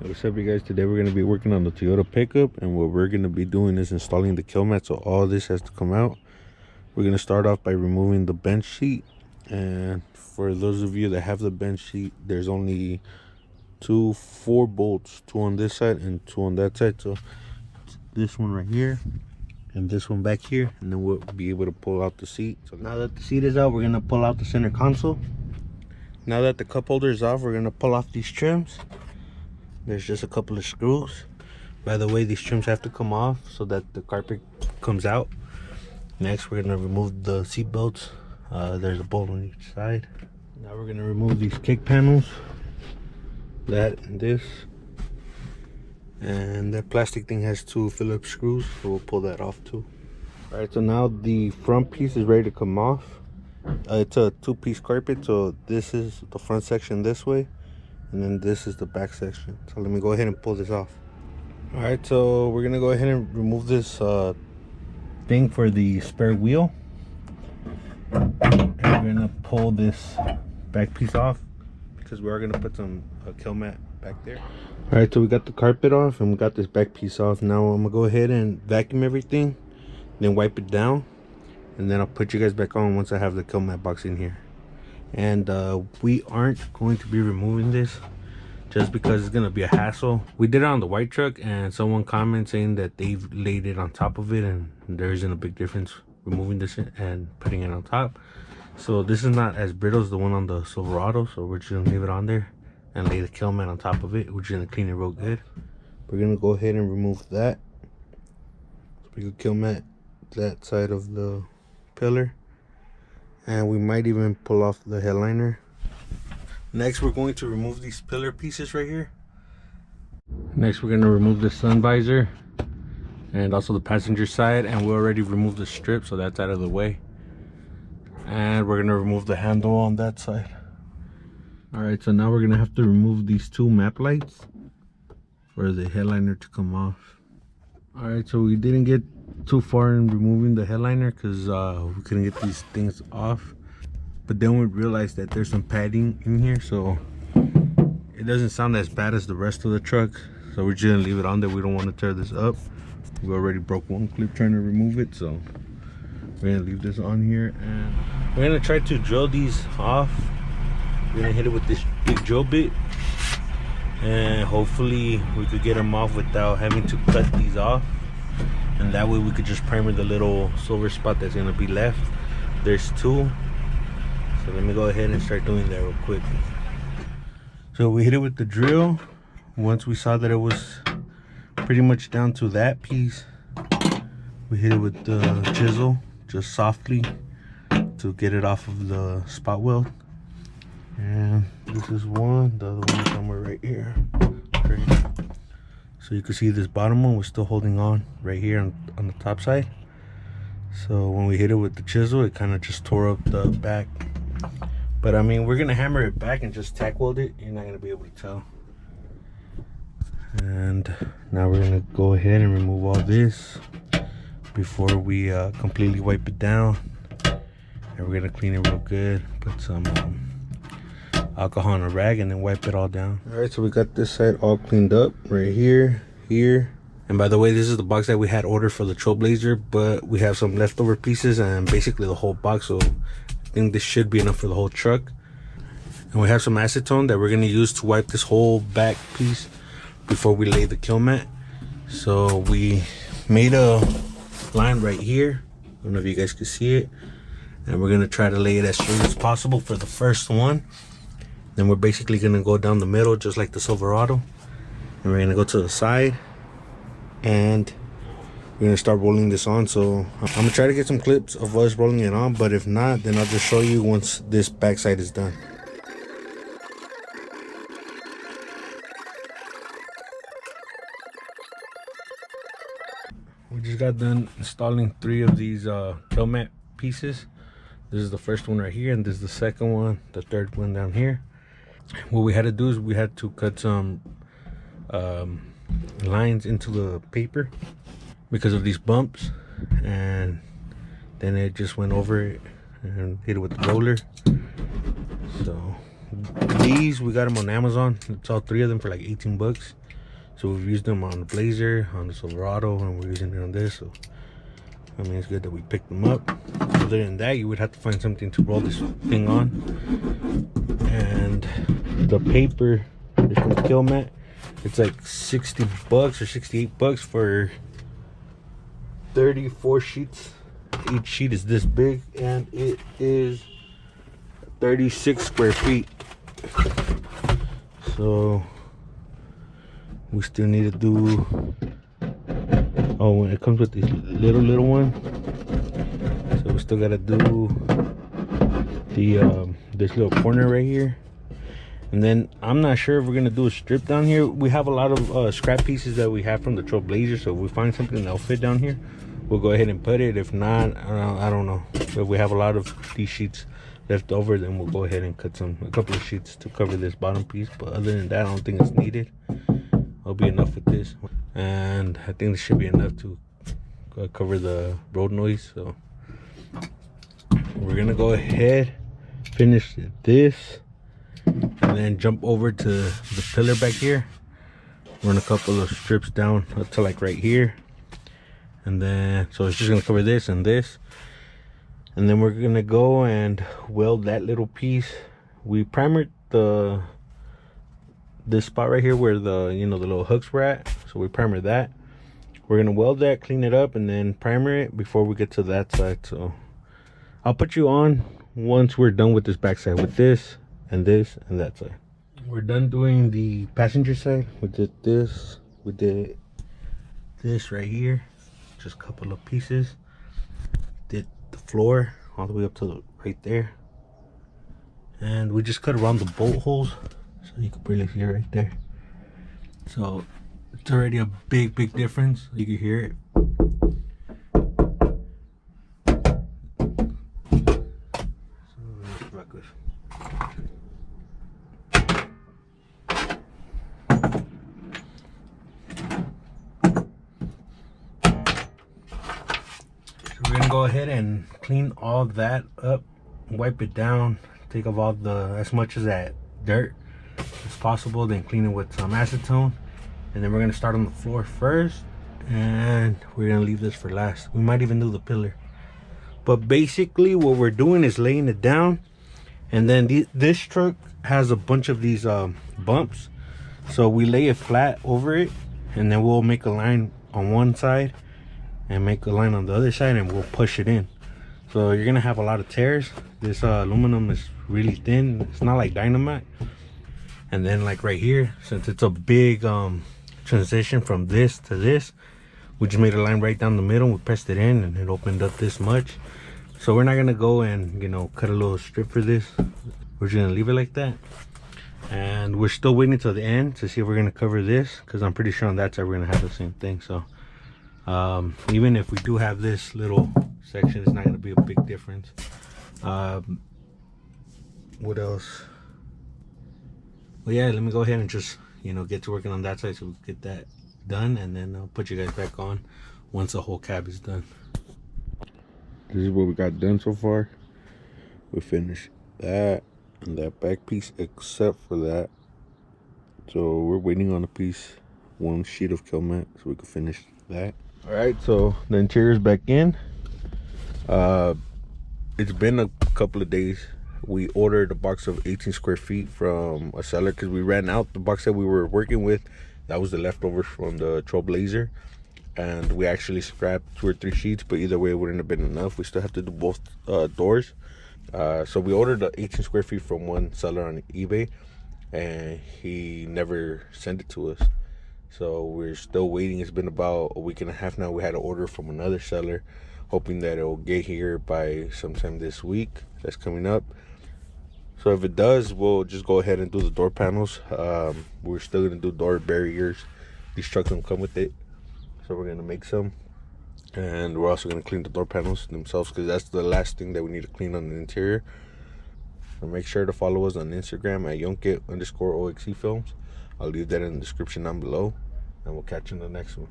What's up, you guys? Today we're going to be working on the Toyota pickup, and what we're going to be doing is installing the KillMat. So all this has to come out. We're going to start off by removing the bench seat, and for those of you that have the bench seat, there's only 4 bolts, 2 on this side and 2 on that side. So this one right here and this one back here, and then we'll be able to pull out the seat. So now that the seat is out, we're going to pull out the center console. Now that the cup holder is off, we're going to pull off these trims. There's just a couple of screws. By the way, these trims have to come off so that the carpet comes out. Next, we're gonna remove the seat belts. There's a bolt on each side. Now we're gonna remove these kick panels. That and this. And that plastic thing has 2 Phillips screws, so we'll pull that off too. Alright, so now the front piece is ready to come off. It's a 2-piece carpet, so this is the front section this way, and then this is the back section. So let me go ahead and pull this off. All right, so we're gonna go ahead and remove this thing for the spare wheel, and we're gonna pull this back piece off because we are gonna put some KillMat back there. All right, so we got the carpet off and we got this back piece off. Now I'm gonna go ahead and vacuum everything, then wipe it down, and then I'll put you guys back on once I have the KillMat box in here. And we aren't going to be removing this just because it's gonna be a hassle. We did it on the white truck, and someone commented saying that they've laid it on top of it, and there isn't a big difference removing this and putting it on top. So this is not as brittle as the one on the Silverado, so we're just gonna leave it on there and lay the KillMat on top of it. We're just gonna clean it real good. We're gonna go ahead and remove that. So we could KillMat that side of the pillar, and we might even pull off the headliner. Next, we're going to remove these pillar pieces right here. Next, we're going to remove the sun visor and also the passenger side, and we already removed the strip, so that's out of the way. And we're going to remove the handle on that side. Alright, so now we're going to have to remove these 2 map lights for the headliner to come off. Alright, so we didn't get too far in removing the headliner because we couldn't get these things off, but then we realized that there's some padding in here, so it doesn't sound as bad as the rest of the truck, so we're just gonna leave it on there. We don't want to tear this up. We already broke one clip trying to remove it, so we're gonna leave this on here, and we're gonna try to drill these off. We're gonna hit it with this big drill bit, and hopefully we could get them off without having to cut these off, and that way we could just primer the little silver spot that's gonna be left. There's 2, so let me go ahead and start doing that real quick. So we hit it with the drill. Once we saw that it was pretty much down to that piece, we hit it with the chisel just softly to get it off of the spot weld. And this is one, the other one is somewhere right here. Okay. So you can see this bottom one was still holding on right here on the top side. So when we hit it with the chisel, it kind of just tore up the back. But I mean, we're gonna hammer it back and just tack weld it. You're not gonna be able to tell. And now we're gonna go ahead and remove all this before we completely wipe it down. And we're gonna clean it real good. Put some alcohol on a rag and then wipe it all down. All right, so we got this side all cleaned up right here, here. And by the way, this is the box that we had ordered for the Trailblazer, but we have some leftover pieces and basically the whole box, so I think this should be enough for the whole truck. And we have some acetone that we're gonna use to wipe this whole back piece before we lay the KillMat. So we made a line right here. I don't know if you guys can see it. And we're gonna try to lay it as straight as possible for the first one. Then we're basically gonna go down the middle just like the Silverado, and we're gonna go to the side, and we're gonna start rolling this on. So I'm gonna try to get some clips of us rolling it on, but if not, then I'll just show you once this backside is done. We just got done installing 3 of these KillMat pieces. This is the first one right here, and this is the second one, the third one down here. What we had to do is we had to cut some lines into the paper because of these bumps, and then it just went over it and hit it with the roller. So These we got them on Amazon. It's all 3 of them for like 18 bucks. So we've used them on the Blazer, on the Silverado, and we're using it on this. So I mean, it's good that we picked them up. Other than that, you would have to find something to roll this thing on. And the paper is from KillMat. It's like 60 bucks or 68 bucks for 34 sheets. Each sheet is this big, and it is 36 square feet. So we still need to do, oh, it comes with this little one. So we still gotta do the this little corner right here. And then I'm not sure if we're gonna do a strip down here. We have a lot of scrap pieces that we have from the Trailblazer, so if we find something that'll fit down here, we'll go ahead and put it. If not, I don't know. If we have a lot of these sheets left over, then we'll go ahead and cut a couple of sheets to cover this bottom piece. But other than that, I don't think it's needed. It'll be enough with this, and I think this should be enough to cover the road noise. So we're gonna go ahead, finish this, and then jump over to the pillar back here. Run a couple of strips down up to like right here, and then so it's just gonna cover this and this. And then we're gonna go and weld that little piece. We primered this spot right here where the the little hooks were at, so we primered that. We're gonna weld that, clean it up, and then primer it before we get to that side. So I'll put you on once we're done with this back side, with this and that side. We're done doing the passenger side. We did this, we did this right here, just a couple of pieces. Did the floor all the way up to right there, and we just cut around the bolt holes, so you can barely see it right there. So it's already a big difference. You can hear it. We're gonna go ahead and clean all that up, wipe it down, take off all as much of that dirt as possible, then clean it with some acetone. And then we're gonna start on the floor first, and we're gonna leave this for last. We might even do the pillar. But basically what we're doing is laying it down, and then this truck has a bunch of these bumps. So we lay it flat over it, and then we'll make a line on one side and make a line on the other side, and we'll push it in. So you're gonna have a lot of tears. This aluminum is really thin. It's not like dynamite. And then like right here, since it's a big transition from this to this, we just made a line right down the middle. We pressed it in, and it opened up this much. So we're not gonna go and cut a little strip for this. We're just gonna leave it like that. And we're still waiting till the end to see if we're gonna cover this, because I'm pretty sure on that side we're gonna have the same thing. So even if we do have this little section, it's not going to be a big difference. What else? Well, yeah, let me go ahead and just get to working on that side, so we get that done, and then I'll put you guys back on once the whole cab is done. This is what we got done so far. We finished that and that back piece, except for that. So we're waiting on one sheet of KillMat so we can finish that. All right, so the interior's back in. It's been a couple of days. We ordered a box of 18 square feet from a seller because we ran out. The box that we were working with, that was the leftovers from the Trailblazer, and we actually scrapped 2 or 3 sheets, but either way it wouldn't have been enough. We still have to do both doors. So we ordered the 18 square feet from one seller on eBay, and he never sent it to us. So we're still waiting. It's been about a week and a half now. We had an order from another seller, hoping that it will get here by sometime this week that's coming up. So if it does, we'll just go ahead and do the door panels. We're still gonna do door barriers. These trucks don't come with it, so we're gonna make some. And we're also gonna clean the door panels themselves, because that's the last thing that we need to clean on the interior. So make sure to follow us on Instagram at YONKE_OXE films. I'll leave that in the description down below, and we'll catch you in the next one.